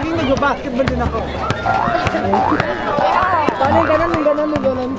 jogging, nag-basketball din ako. Paano yung ganun, yung ganun, yung ganun?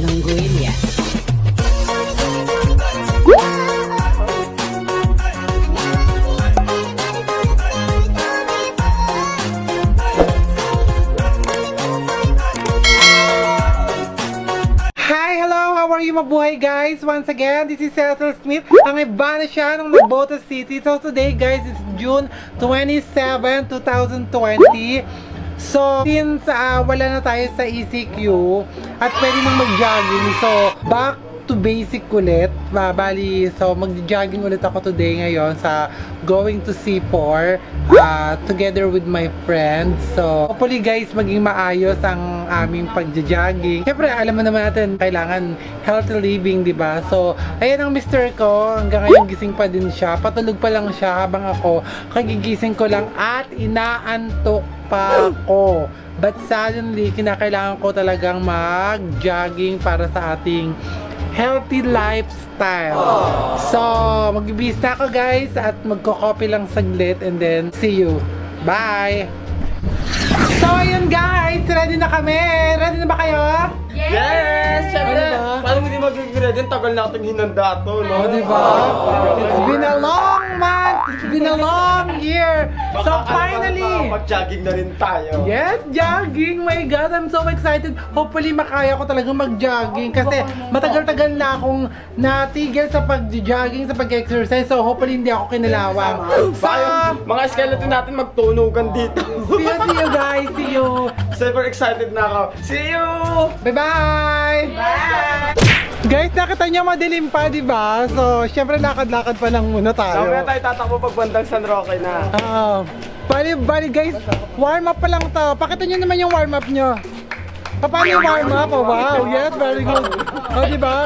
Langguilia. Hi, hello, how are you mabuhay guys? Once again, this is Cecil Smith. Ang iba na siya nung Nabota City. So today guys, it's June 27, 2020. So, since wala na tayo sa ECQ at pwede nang mag-jogging, so back to basic ulit. Bali, so mag-jogging ulit ako today ngayon sa going to C4 together with my friends. So, hopefully guys, maging maayos ang aming pag-jogging. Siyempre, alam mo naman natin, kailangan healthy living, di ba? So, ayan ang mister ko. Hanggang ngayon gising pa din siya. Patulog pa lang siya habang ako kagigising ko lang at inaantok pa ako. But suddenly, kinakailangan ko talagang mag-jogging para sa ating healthy lifestyle. So, mag-ibis na ako guys at magko-copy lang saglit and then see you. Bye! So, ayun guys! Ready na kami! Ready na ba kayo? Yes! Siyempre, Ano ba? parang hindi mag-ready. Tagal natin hinanda to, no? Oh, diba? It's been a long month! It's been a long year! So, finally! Mag-jogging na rin tayo. Yes, jogging! My God, I'm so excited! Hopefully, makaya ko talaga mag-jogging kasi matagal-tagal na akong natigil sa pag-jogging, sa pag-exercise. So, hopefully, hindi ako kinalawang. So, Mga skeleton natin magtunugan dito. see you guys! See you! Super excited na ako. See you! Bye-bye! Bye! Guys, nakita niyo madilim pa, di ba? So, syempre lakad-lakad pa lang muna tayo. Mamaya tayo tatakbo pag bandang San Roque na. Bali guys, warm up pa lang to. Pakita niyo naman yung warm up niyo. Paano yung warm up? Oh, wow, yes, very good. Oh, di ba?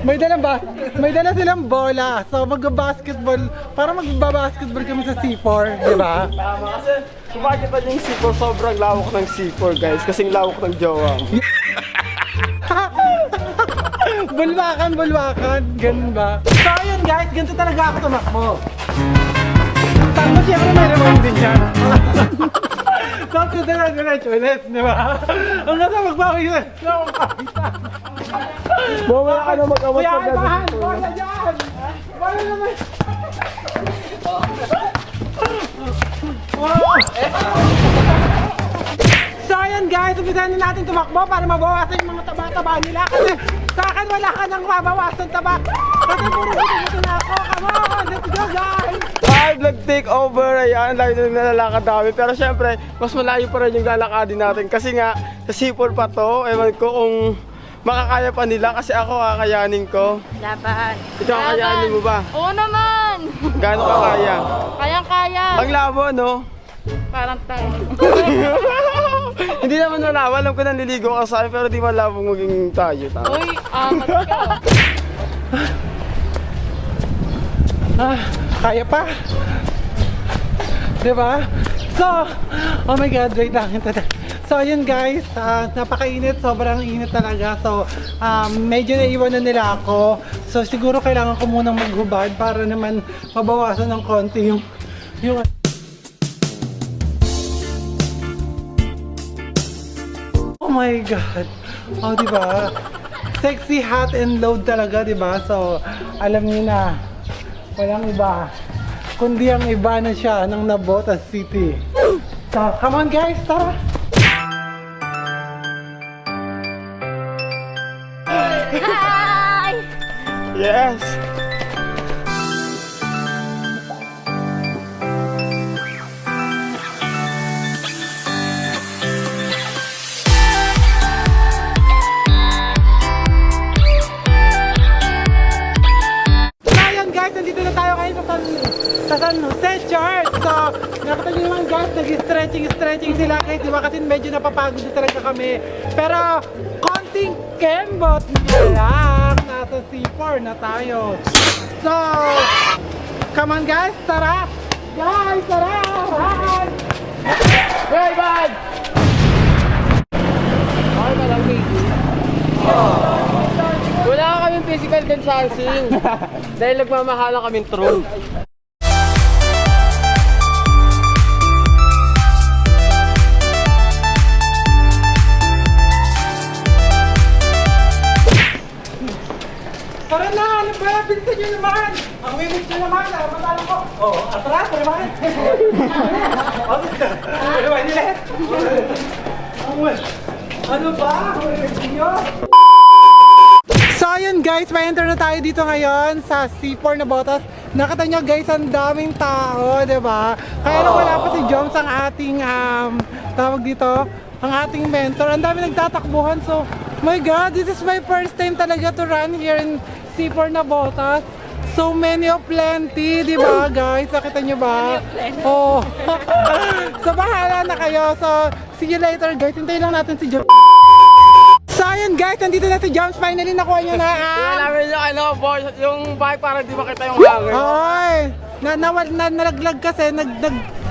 May dala silang bola. So, mag-basketball. Para mag-basketball kami sa C4, di ba? Tama kasi, kung bakit pa yung C4, sobrang lawak ng C4 guys. Kasing lawak ng jowa. Bulwakan, ganun ba? So ayun guys, ganito talaga ako tumakbo. Tapos siyempre may rewind din siya. So diretso ulit, di ba? Ang nasa magbawi yun. Mamaya ka na mag-awat Kuya, pag ibahan! Bola dyan! Bola naman! So ayan guys, umpisahan na natin tumakbo para mabawasan yung mga taba-taba nila kasi sa akin wala ka nang mabawasan taba kasi puro gusto na ako. Come on, let's go guys! Vlog take over, ayan, layo na nalalakad namin. Pero syempre, mas malayo pa rin yung lalakadin natin. Kasi nga, sa sipol pa to, ewan ko kung makakaya pa nila kasi ako kakayanin ko. Laban. Ikaw kakayanin mo ba? Oo naman. Gaano ka kaya? Kayang-kaya. Ang labo, no? Parang tayo. Hindi naman malabo, alam ko naliligo ka sa akin, pero di malabo maging tayo. Uy, amat ka. Kaya pa? Diba? So, oh my god, wait lang. So, yun guys, napakainit, sobrang init talaga. So, medyo naiwan na nila ako. So, siguro kailangan ko munang maghubad para naman mabawasan ng konti yung oh my god. Oh, diba? Sexy, hot, and load talaga, diba? So, alam niyo na, walang iba kundi ang iba na siya ng Nabota City. So, come on guys, tara! Hi! Yes! Nandito na tayo ngayon sa San Jose Church. So, nakita nyo naman guys, nag-stretching sila kahit diba kasi medyo napapagod na talaga kami. Pero, konting kembot na lang. Nasa C4 na tayo. So, come on guys, tara! Guys, tara! Run! Hey, bye! Okay ba lang, baby? Wala ka kaming physical distancing. Dahil nagmamahalan kaming true. Tara na, ano ba? Bilisan nyo naman! Ang mimik nyo naman, matalo ko! Oo, atras, tara naman! Ano ba nila? Ano ba? So ayun guys, may enter na tayo dito ngayon sa C4 na Botas. Nakita nyo guys, ang daming tao, diba? Kaya lang wala pa si Joms ang ating, tawag dito, ang ating mentor. Ang dami nagtatakbuhan, so my God, this is my first time talaga to run here in C4 na Botas. So many of plenty, di ba guys? Nakita nyo ba? Oh. So bahala na kayo. So see you later guys. Hintayin lang natin si Joms. So ayun guys, nandito na si Joms. Finally nakuha nyo na Kaya namin yung ano, boy, yung bike para di makita yung hangin. Ay, nalaglag kasi,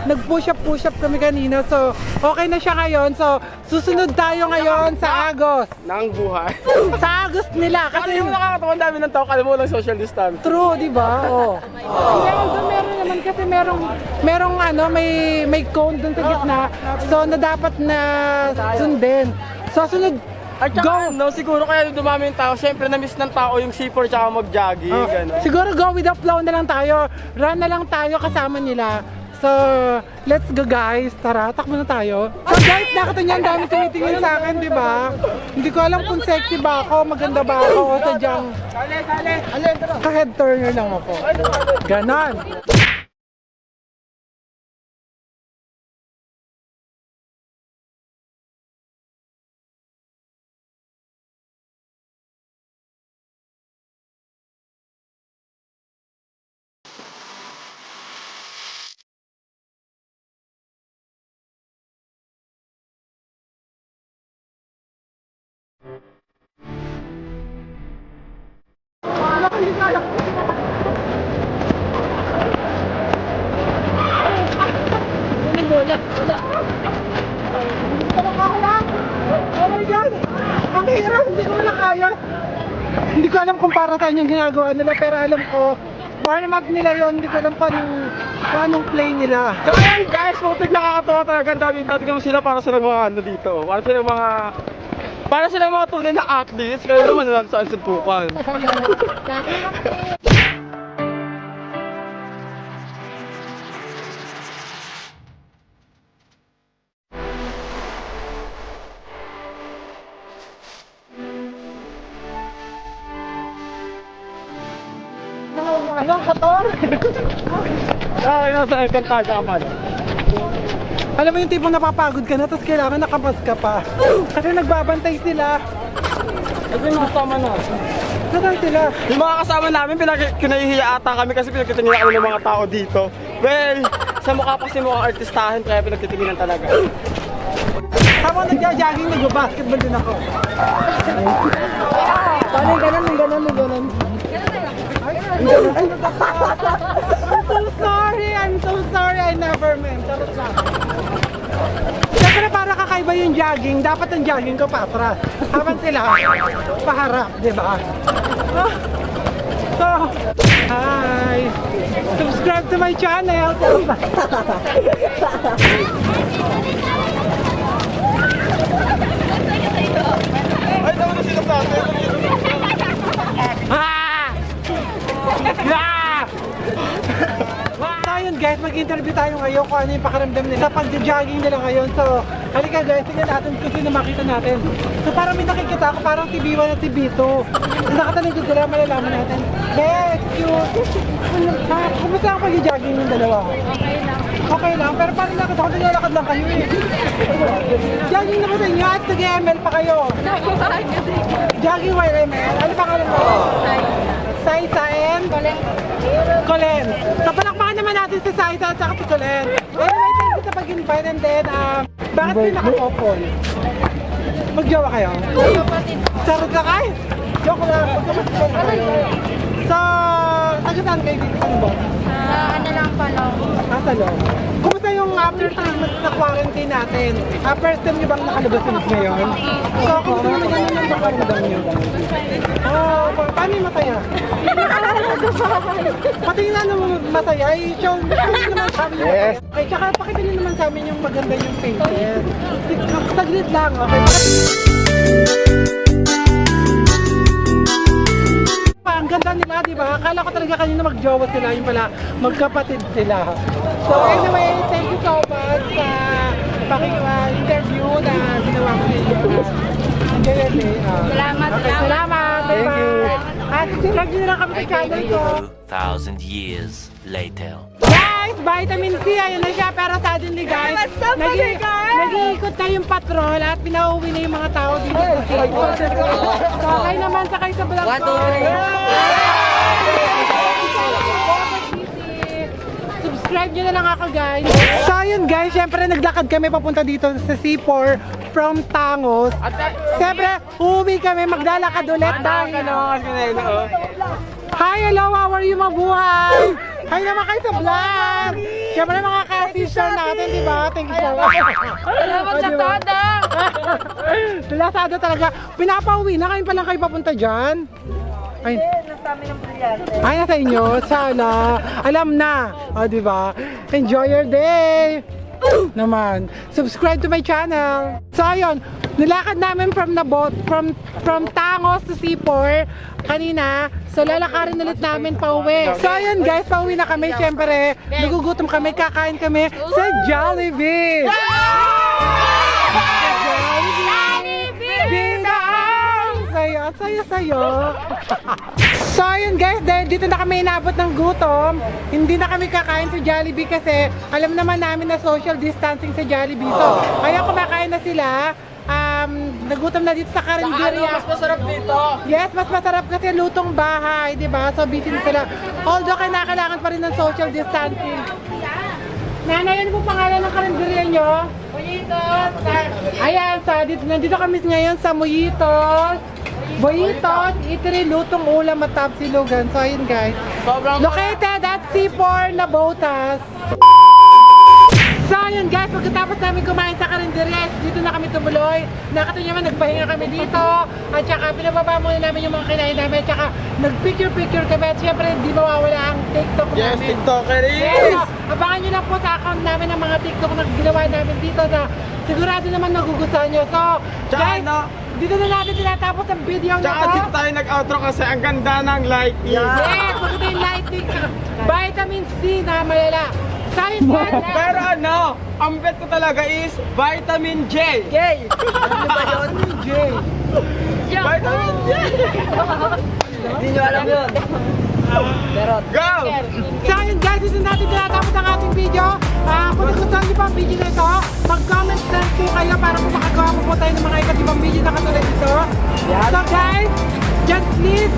nag-push up kami kanina. So, okay na siya ngayon. So, susunod tayo ngayon sa Agos. Nang buhay. Sa Agos nila. Kasi Kasi yung nakakatawa dami ng tao, kalimutan lang social distance. true, di ba? Oh. Meron naman kasi merong ano, may cone dun sa gitna. So, na dapat na sundin. So, sunod, At saka, no, siguro kaya yung dumami yung tao, syempre na-miss ng tao yung C4 tsaka mag-jogging, gano'n. siguro go with the flow na lang tayo. Run na lang tayo kasama nila. So, let's go guys. Tara, takbo na tayo. So guys, nakita niyo ang dami tumitingin sa akin, di ba? Hindi ko alam kung sexy ba ako, maganda ba ako, o sadyang ka-head turner lang ako. Ganon. Oh my God! Ang hirap! Hindi ko na kaya! Hindi ko alam kung para saan yung ginagawa nila, pero alam ko warm-up nila yun. Hindi ko alam kung anong play nila. Kaya guys, putik nakakatawa talaga. Ang dami natin sila para silang mga ano dito. Para silang mga tunay na athletes. Kaya naman lang saan suntukan. Anong kator? Ay, nasa Encantada man. Alam mo yung tipong napapagod ka na, tapos kailangan nakapas ka pa. Kasi nagbabantay sila. Ito yung kasama natin. Nasaan sila? Yung mga kasama namin, kinahihiya ata kami kasi pinagtitinginan kami ng mga tao dito. Well, sa mukha pa kasi mukhang artistahin, kaya pinagtitinginan talaga. Habang nagja-jogging, nag-basketball din ako. Paano yung ganon, yung ganon, yung ganon? I'm so sorry, I never meant. Charot lang. Siyempre para kakaiba yung jogging, dapat ang jogging ko patras. Habang sila, paharap, di ba? So, hi! Subscribe to my channel! Ay, tama na sila sa atin. Ah! Ah! So ayun guys, mag-interview tayo ngayon kung ano yung pakiramdam nila pag-jogging nila ngayon. So, halika guys, tingnan natin kung sino makita natin. So parang may nakikita ako, parang si B1 at si B2. So nakatalikod sila, malalaman natin. Yes, cute! Kumusta ang pag-jogging yung dalawa? Okay lang, pero parang nakita ko, nilalakad lang kayo eh. Jogging na ba sa inyo at nag-ML pa kayo? Jogging while ML? Ano pangalan mo? Saisa and? Colen. So palakpakan naman natin si Saisa at saka si Colen. Anyway, thank you sa pag-invite and then, bakit kayo nakakopol? Magjowa kayo? Charot ka kayo? Joke lang. So, taga saan kayo dito sa Lubong? Ano lang pala. Nasa loob. Kumusta yung after 3 months na quarantine natin, first time nyo bang nakalabas ulit ngayon? So, kung sino naman ganun ang makaramdam nyo? Oh, paano yung masaya? Pati nga naman masaya, i-show nyo naman sa amin. Yes. Okay, tsaka pakita nyo naman sa amin yung maganda yung faces. Saglit lang, okay? Ang ganda nila, di ba? Akala ko talaga kanina mag-jowa sila, yung pala magkapatid sila. So anyway, thank you so much sa interview na ginawa ko ninyo. Salamat, Okay, salamat. Thank you. At subscribe nyo na lang kami sa channel ko. 2,000 years later. Guys, vitamin C, ayun na siya. Pero suddenly guys, nag-iikot na yung patrol at pinauwi na yung mga tao dito sa Cebu. So kayo naman sakay sa vlog ko. Subscribe nyo na lang ako guys. So ayun guys, syempre naglakad kami papunta dito sa C4 from Tangos. Syempre, uuwi kami, maglalakad ulit dahil. Hi, hello, how are you mabuhay? Hi naman kayo sa vlog! Siyempre mga ka-sister natin, di ba? Thank you so much. Salamat, Lazada. Lazada talaga. Pinapauwi na, kayo pa lang kayo papunta dyan? Ay, ay, nasa inyo? Sana. Alam na. O, di ba? Enjoy your day! Naman. Subscribe to my channel. So, ayun. Nilakad namin from Tangos to C4 kanina. So, lalakarin ulit namin pauwi. So, ayun guys, pauwi na kami. Siyempre, nagugutom kami, kakain kami sa Jollibee. Sayo. So ayun guys, dahil dito na kami inabot ng gutom, hindi na kami kakain sa Jollibee kasi alam naman namin na social distancing sa Jollibee. So, kaya kumakain na sila. Nagutom na dito sa karinderya. Mas masarap dito. Yes, mas masarap kasi lutong bahay, di ba? So busy na sila. Although kailangan pa rin ng social distancing. Nanay, ano po pangalan ng karinderya nyo? Mojitos. Ayan, nandito kami ngayon sa Mojitos. Boyitos, Eatery, lutong ulam at tapsilugan. So ayun guys. Located at C4 Nabotas. So ayun guys, pagkatapos namin kumain sa karinderya, dito na kami tumuloy. Nakita nyo naman, nagpahinga kami dito. At saka pinababa muna namin yung mga kinain namin. At saka nagpicture-picture kami. At syempre hindi mawawala ang TikTok Yes, namin. TikTokeries! Yes, abangan nyo lang po sa account namin ang mga TikTok na ginawa namin dito na sigurado naman nagugustuhan nyo. So, Tsaka guys, ano? dito na natin tinatapos ang video na Tsaka to. dito tayo nag-outro kasi ang ganda ng lighting. Yes, maganda yung lighting. Vitamin C na malala. Science guys. Pero ano, ang bet ko talaga is Vitamin J. Ano ba yun? J. Vitamin J. Hindi nyo alam yun. Go! So ayun guys, dito natin tinatapos ang ating video. Kung nagustuhan niyo pa ang video na ito, mag-comment lang po kayo para po makagawa po tayo ng mga iba't ibang video na katulad ito. So guys, just please